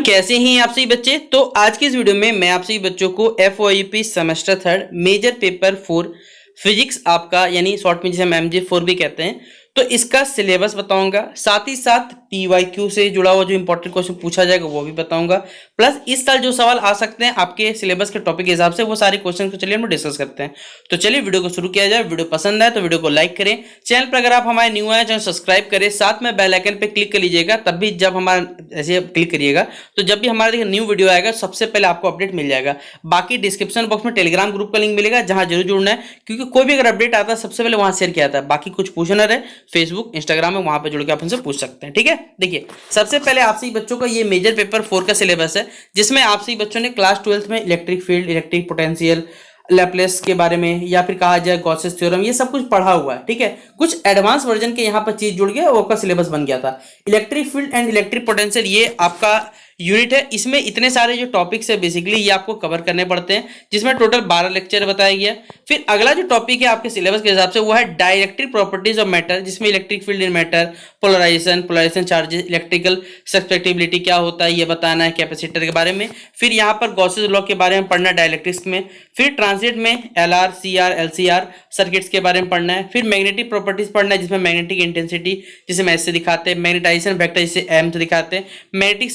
कैसे हैं आप सभी बच्चे। तो आज की इस वीडियो में मैं आप सभी बच्चों को FOIP semester third major paper 4 physics आपका यानी शॉर्ट में जिसे हम MJ4 भी कहते हैं, तो इसका सिलेबस बताऊंगा। साथ ही साथ PYQ से जुड़ा हुआ जो इंपॉर्टेंट क्वेश्चन पूछा जाएगा वो भी बताऊंगा। प्लस इस साल जो सवाल आ सकते हैं आपके सिलेबस के टॉपिक के हिसाब से, वो सारे क्वेश्चन को चलिए हम डिस्कस करते हैं। तो चलिए वीडियो को शुरू किया जाए। वीडियो पसंद आए तो वीडियो को लाइक करें। चैनल पर अगर आप हमारे न्यू आए चैनल सब्सक्राइब करें, साथ में बेल आइकन पे क्लिक कर लीजिएगा। तब भी जब हमारा ऐसे क्लिक करिएगा तो जब भी हमारा देखिए न्यू वीडियो आएगा सबसे पहले आपको अपडेट मिल जाएगा। बाकी डिस्क्रिप्शन बॉक्स में टेलीग्राम ग्रुप का लिंक मिलेगा जहां जरूर जुड़ना है, क्योंकि कोई भी अगर अपडेट आता है सबसे पहले वहां शेयर किया जाता है। बाकी कुछ पूछना रहे फेसबुक इंस्टाग्राम में, वहां पर जुड़ के आप उनसे पूछ सकते हैं। ठीक है, देखिए सबसे पहले आप सभी बच्चों का ये मेजर पेपर 4 का सिलेबस है, जिसमें आप सभी बच्चों ने क्लास 12th में electric field, electric potential, Laplace के बारे में या फिर कहा जाए गॉसेस थ्योरम, ये सब कुछ पढ़ा हुआ है। ठीक है, कुछ एडवांस वर्जन के यहाँ पर चीज जुड़ गया, वो का सिलेबस बन गया था। Electric field and electric potential ये आपका यूनिट है। इसमें इतने सारे जो टॉपिक्स है बेसिकली ये आपको कवर करने पड़ते हैं, जिसमें टोटल 12 लेक्चर बताया गया। फिर अगला जो टॉपिक है आपके सिलेबस के हिसाब से वो है डाइलेक्ट्रिक प्रॉपर्टीज ऑफ मैटर, जिसमें electric field in matter, polarisation charges, electrical susceptibility क्या होता है ये बताना है, कैपेसिटर के बारे में। फिर यहाँ पर गॉसेस लॉ के बारे में पढ़ना है डाइलेक्ट्रिक्स में। फिर ट्रांजिट में LR, CR, LCR सर्किट्स के बारे में पढ़ना है। फिर मैग्नेटिक प्रॉपर्टीज पढ़ना है, जिसमें मैग्नेटिक इंटेंसिटी जिसे मैथ से दिखाते हैं, मैग्नेटाइजेशन वेक्टर जिसे M से दिखाते हैं, मैग्नेटिक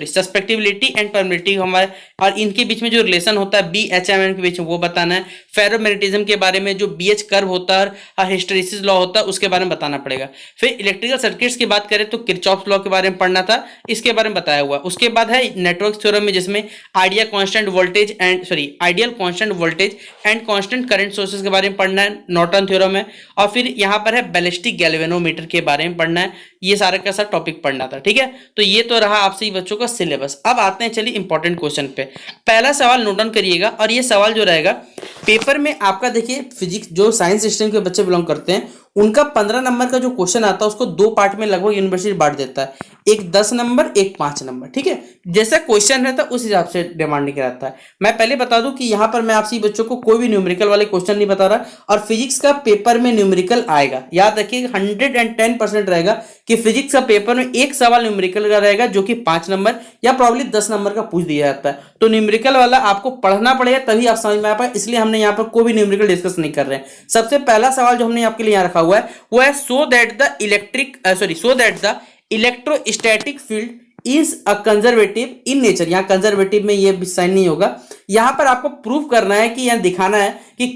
सस्पेक्टिबिलिटी एंड परमिटिविटी हमारे और इनके बीच में जो रिलेशन होता है BHM के बीच में वो बताना है। फेरोमैग्नेटिज्म के बारे में जो BH कर्व होता है और हिस्टैरिसीस लॉ होता है उसके बारे में बताना पड़ेगा। फिर इलेक्ट्रिकल सर्किट्स की बात करें तो किरचॉफ्स लॉ के बारे में पढ़ना था, इसके बारे में बताया हुआ। उसके बाद है नेटवर्क थ्योरम में, जिसमें ideal constant voltage and constant current sources के बारे में पढ़ना है, नॉर्टन थ्योरम है। और फिर यहाँ पर है बैलिस्टिक गैल्वेनोमीटर के बारे में पढ़ना है। ये सारा का सारा टॉपिक पढ़ना था। ठीक है, तो ये तो रहा आपसे बच्चों का सिलेबस। अब आते हैं चलिए इंपॉर्टेंट क्वेश्चन पे। पहला सवाल नोट डाउन करिएगा, और ये सवाल जो रहेगा पेपर में आपका, देखिए फिजिक्स जो साइंस स्ट्रीम के बच्चे बिलोंग करते हैं उनका 15 नंबर का जो क्वेश्चन आता है उसको दो पार्ट में लगभग यूनिवर्सिटी बांट देता है, एक 10 नंबर एक 5 नंबर। ठीक है, जैसा क्वेश्चन रहता है उस हिसाब से डिमांडिंग रहता है। मैं पहले बता दूं कि यहाँ पर मैं आपसे बच्चों को कोई भी न्यूमेरिकल वाले क्वेश्चन नहीं बता रहा, और फिजिक्स का पेपर में न्यूमेरिकल आएगा। याद रखिए 110% रहेगा कि फिजिक्स का पेपर में एक सवाल न्यूमेरिकल का रहेगा जो कि 5 नंबर या प्रॉब्ली 10 नंबर का पूछ दिया जाता है। तो न्यूमेरिकल वाला आपको पढ़ना पड़ेगा तभी आप समझ में आ पाए, इसलिए हमने यहाँ पर कोई भी न्यूमेरिकल डिस्कस नहीं कर रहे हैं। सबसे पहला सवाल जो हमने आपके लिए यहाँ रखा हुआ है वो है so that the electrostatic field is a conservative in nature. यहाँ कंजर्वेटिव में ये साइन नहीं होगा। यहाँ पर आपको प्रूव करना है कि यहाँ दिखाना है कि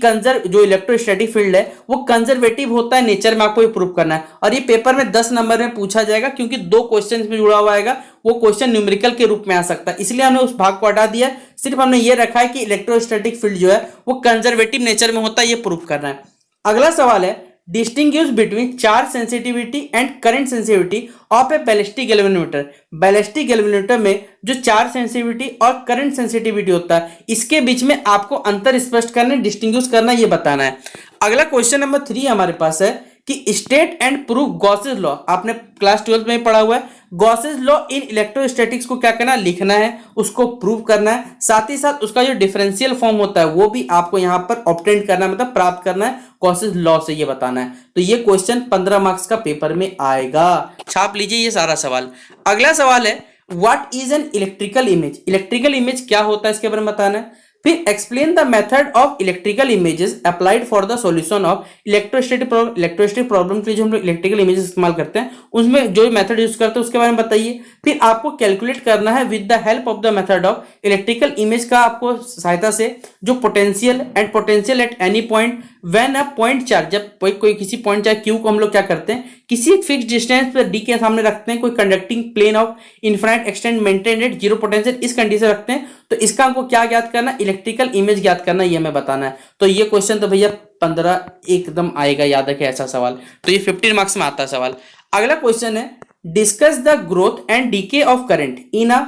जो इलेक्ट्रोस्टैटिक फील्ड है वो कंजर्वेटिव होता है नेचर में, आपको ये प्रूव करना है। और ये पेपर में 10 नंबर में पूछा जाएगा, क्योंकि 2 क्वेश्चन में जुड़ा हुआ आएगा, वो क्वेश्चन न्यूमेरिकल के रूप में आ सकता है, इसलिए हमने उस भाग को हटा दिया। सिर्फ हमने ये रखा है कि इलेक्ट्रोस्टैटिक फील्ड जो है वो कंजर्वेटिव नेचर में होता है, ये प्रूव करना है। अगला सवाल है distinguish between charge sensitivity and current sensitivity of A ballistic galvanometer. Ballistic galvanometer में जो चार्ज सेंसिटिविटी और करंट सेंसिटिविटी होता है इसके बीच में आपको अंतर स्पष्ट करना, डिस्टिंग्विश करना, ये बताना है। अगला क्वेश्चन नंबर 3 हमारे पास है कि state and prove Gauss's law. आपने क्लास 12 में पढ़ा हुआ है। गॉसेस लॉ इन इलेक्ट्रोस्टैटिक्स को क्या करना, लिखना है, उसको प्रूव करना है। साथ ही साथ उसका जो डिफरेंशियल फॉर्म होता है वो भी आपको यहाँ पर ऑब्टेन करना, मतलब प्राप्त करना है गॉसेस लॉ से, ये बताना है। तो ये क्वेश्चन 15 मार्क्स का पेपर में आएगा, छाप लीजिए ये सारा सवाल। अगला सवाल है what is an electrical image. Electrical image क्या होता है इसके बारे में बताना है। फिर explain the method of electrical images applied for the solution of electrostatic problem के लिए जो हम लोग इलेक्ट्रिकल इमेजेस इस्तेमाल करते हैं उसमें जो मेथड यूज करते हैं उसके बारे में बताइए। फिर आपको कैलकुलेट करना है with the help of the method of electrical image का आपको सहायता से जो potential at any point when a point charge, जब कोई किसी पॉइंट चार्ज क्यू को हम लोग क्या करते हैं किसी एक फिक्स डिस्टेंस पर डी के सामने रखते हैं, कोई conducting plane of infinite extent maintain at zero potential, इस कंडीशन रखते हैं। तो इसका हमको क्या ज्ञात करना, इलेक्ट्रिकल इमेज ज्ञात करना, ये हमें बताना है। तो ये क्वेश्चन तो भैया 15 एकदम आएगा, याद रखें ऐसा सवाल। तो ये 15 मार्क्स में आता है सवाल। अगला क्वेश्चन है discuss the growth and DK of current in a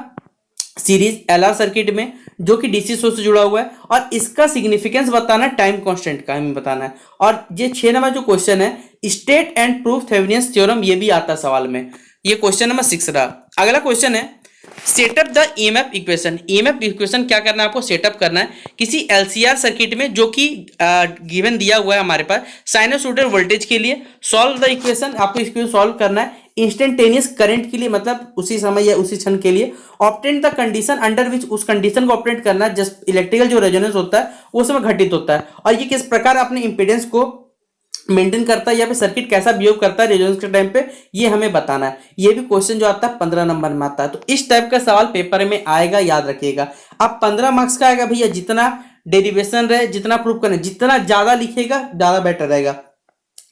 series LR circuit में, जो कि डीसी सोर्स से जुड़ा हुआ है, और इसका सिग्निफिकेंस बताना है, टाइम कांस्टेंट का हमें बताना है। और ये 6 नंबर जो क्वेश्चन है स्टेट एंड प्रूफ थेवेनियंस थ्योरम, ये भी आता है सवाल में। ये क्वेश्चन नंबर 6 रहा। अगला क्वेश्चन है setup the EMF equation. EMF equation क्या करना है आपको, सेटअप करना है किसी एलसीआर सर्किट में जो कि गिवन दिया हुआ है हमारे पास साइनसोइडल वोल्टेज के लिए। सॉल्व द इक्वेशन, आपको इसको सॉल्व करना है इंस्टेंटेनियस करंट के लिए, मतलब उसी समय या उसी क्षण के लिए। Obtain the condition under which, उस कंडीशन को ऑब्टेन करना है जस्ट इलेक्ट्रिकल जो रेजोनेंस होता है वो समय घटित होता है, और ये किस प्रकार अपने इंपीडेंस को मेंटेन करता है या फिर सर्किट कैसा बिहेव करता है रेजोनेंस के टाइम पे, ये हमें बताना है। ये भी क्वेश्चन जो आता है 15 नंबर में आता है। तो इस टाइप का सवाल पेपर में आएगा, याद रखिएगा। अब 15 मार्क्स का आएगा भैया, जितना डेरिवेशन रहे, जितना प्रूफ करना, जितना ज्यादा लिखेगा ज्यादा बेटर रहेगा।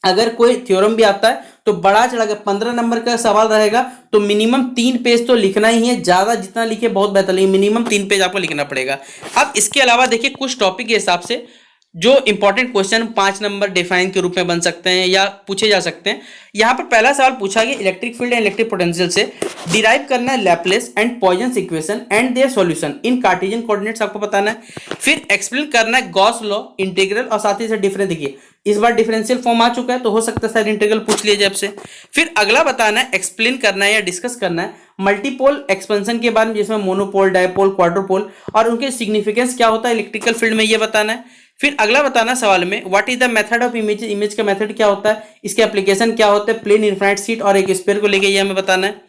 अगर कोई थ्योरम भी आता है तो बड़ा चढ़ा 15 नंबर का सवाल रहेगा तो मिनिमम 3 पेज तो लिखना ही है, ज्यादा जितना लिखे बहुत बेहतर, लेकिन मिनिमम 3 पेज आपको लिखना पड़ेगा। अब इसके अलावा देखिए कुछ टॉपिक के हिसाब से जो इंपॉर्टेंट क्वेश्चन 5 नंबर डिफाइन के रूप में बन सकते हैं या पूछे जा सकते हैं। यहां पर पहला सवाल पूछा गया electric field and electric potential से डिराइव करना है Laplace and Poisson equation and their solution in Cartesian coordinates आपको बताना है। फिर एक्सप्लेन करना है गॉस लॉ, इंटीग्रल और साथ ही साथ डिफरेंस। देखिए इस बार डिफरेंशियल फॉर्म आ चुका है तो हो सकता है शायद इंटीग्रल पूछ लिया जाए आपसे। फिर अगला बताना है, एक्सप्लेन करना है या डिस्कस करना है मल्टीपोल एक्सपेंशन के बारे में, जिसमें मोनोपोल, डायपोल, क्वाड्रोपोल और उनके सिग्निफिकेंस क्या होता है इलेक्ट्रिकल फील्ड में, ये बताना है। फिर अगला बताना सवाल में what is the method of image, image का मेथड क्या होता है, इसके एप्लीकेशन क्या होते हैं, प्लेन इनफाइनाइट शीट और एक स्फीयर को लेके ये हमें बताना है।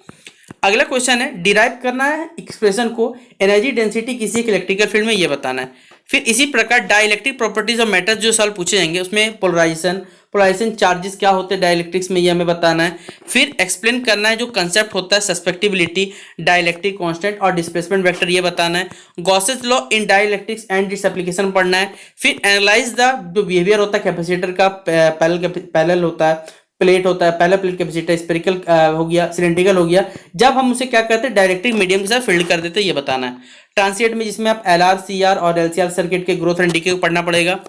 अगला क्वेश्चन है डिराइव करना है एक्सप्रेशन को एनर्जी डेंसिटी किसी एक इलेक्ट्रिकल फील्ड में, ये बताना है। फिर इसी प्रकार डाइलेक्ट्रिक प्रॉपर्टीज ऑफ मेटल जो सवाल पूछे जाएंगे उसमें पोलराइजेशन चार्जेस क्या होते हैं डाइलेक्ट्रिक्स में, ये हमें बताना है। फिर एक्सप्लेन करना है जो कंसेप्ट होता है सस्पेक्टिबिलिटी, डाइलेक्ट्रिक कांस्टेंट और डिस्प्लेसमेंट वेक्टर, ये बताना है। Gauss's law in dielectrics and its application पढ़ना है। फिर एनालाइज द जो बिहेवियर होता है कैपेसिटर का, पैरेलल होता है, प्लेट होता है, पहला प्लेट कैपेसिटर स्पेरिकल हो गया, सिलेंड्रिकल हो गया, जब हम उसे क्या करते हैं डायरेक्ट्रिक मीडियम के साथ फील्ड कर देते हैं, ये बताना है। ट्रांसिएंट में जिसमें आप एलआर, सीआर और एलसीआर सर्किट के ग्रोथ एंड डीके को पढ़ना पड़ेगा।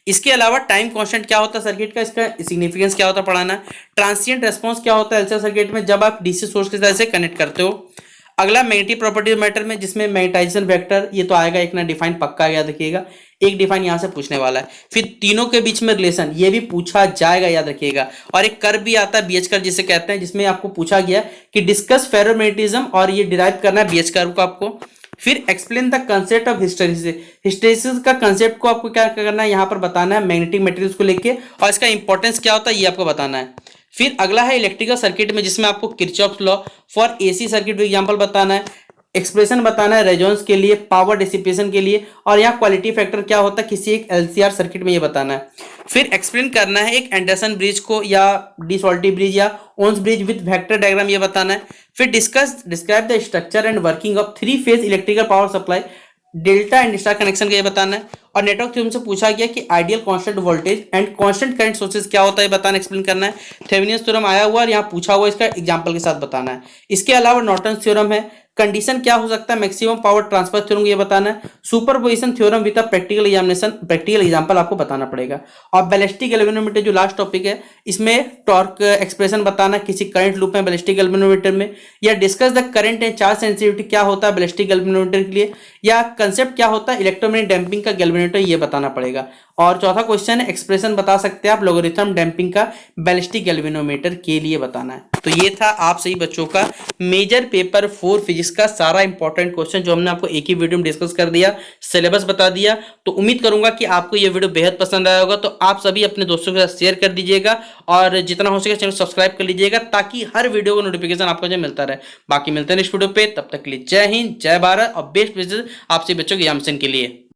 इसके अलावा टाइम कांस्टेंट क्या होता है सर्किट का, इसका सिग्निफिकेंस क्या होता है पढ़ाना। ट्रांसिएंट रेस्पॉन्स क्या होता है एलसीआर सर्किट में जब आप डीसी सोर्स के साथ से कनेक्ट करते हो। अगला मैग्नेटिक प्रॉपर्टी मैटर में जिसमें मैग्नेटाइजेशन वेक्टर, ये तो आएगा एक ना डिफाइन पक्का, याद रखिएगा एक डिफाइन यहां से पूछने वाला है। फिर तीनों के बीच में रिलेशन, ये भी पूछा जाएगा, याद रखिएगा। और एक कर्व भी आता है बीएच कर्व जिसे कहते हैं, जिसमें आपको पूछा गया कि डिस्कस फेरोमैग्नेटिज्म और ये डिराइव करना है बीएच कर्व को आपको। फिर explain the concept of hysteresis, hysteresis का कंसेप्ट को आपको क्या करना है यहाँ पर बताना है मैग्नेटिक मटेरियल्स को लेके, और इसका इंपॉर्टेंस क्या होता है ये आपको बताना है। फिर अगला है इलेक्ट्रिकल सर्किट में जिसमें आपको Kirchhoff's law for AC circuit example बताना है, एक्सप्रेशन बताना है रेजोनेंस के लिए, पावर डिसिपेशन के लिए, और यहाँ क्वालिटी फैक्टर क्या होता है किसी एक एलसीआर सर्किट में, ये बताना है। फिर एक्सप्लेन करना है एक एंडरसन ब्रिज को या डी सॉल्टी ब्रिज या Owen's bridge with vector diagram, ये बताना है। फिर describe the structure and working of 3 phase electrical power supply, delta and star connection का ये बताना है। और नेटवर्क थ्योरम से पूछा गया कि ideal constant voltage and constant current sources क्या होता है बताना, एक्सप्लेन करना है। थेवेनिन्स थ्योरम आया हुआ और यहाँ पूछा हुआ, इसका एग्जांपल के साथ बताना है। इसके अलावा नॉर्टन थ्योरम है, कंडीशन क्या हो सकता है मैक्सिमम पावर ट्रांसफर थ्योरम, ये बताना है। Superposition theorem with practical examination, practical example आपको बताना पड़ेगा। और बैलिस्टिक गैल्वेनोमीटर जो लास्ट टॉपिक है, इसमें टॉर्क एक्सप्रेशन बताना किसी करंट लूप में बैलिस्टिक गैल्वेनोमीटर में, या discuss the current and charge sensitivity क्या होता है बैलिस्टिक गैल्वेनोमीटर के लिए, या कंसेप्ट क्या होता है इलेक्ट्रोमैग्नेटिक डैम्पिंग का गैल्वेनोमीटर, ये बताना पड़ेगा। और चौथा क्वेश्चन है एक्सप्रेशन बता सकते हैं आप लोगरिथम डैम्पिंग का बैलिस्टिक गैल्वेनोमीटर के लिए बताना है। तो ये था आप सही बच्चों का मेजर पेपर 4 फिजिक्स का सारा इंपॉर्टेंट क्वेश्चन जो हमने आपको एक ही वीडियो में डिस्कस कर दिया, सिलेबस बता दिया। तो उम्मीद करूंगा कि आपको ये वीडियो बेहद पसंद आया होगा। तो आप सभी अपने दोस्तों के साथ शेयर कर दीजिएगा और जितना हो सके चैनल सब्सक्राइब कर लीजिएगा ताकि हर वीडियो का नोटिफिकेशन आपको जो मिलता रहे। बाकी मिलते हैं नेक्स्ट वीडियो पे, तब तक के लिए जय हिंद, जय भारत और बेस्ट विशेष आप सभी बच्चों के एग्जामिनेशन के लिए।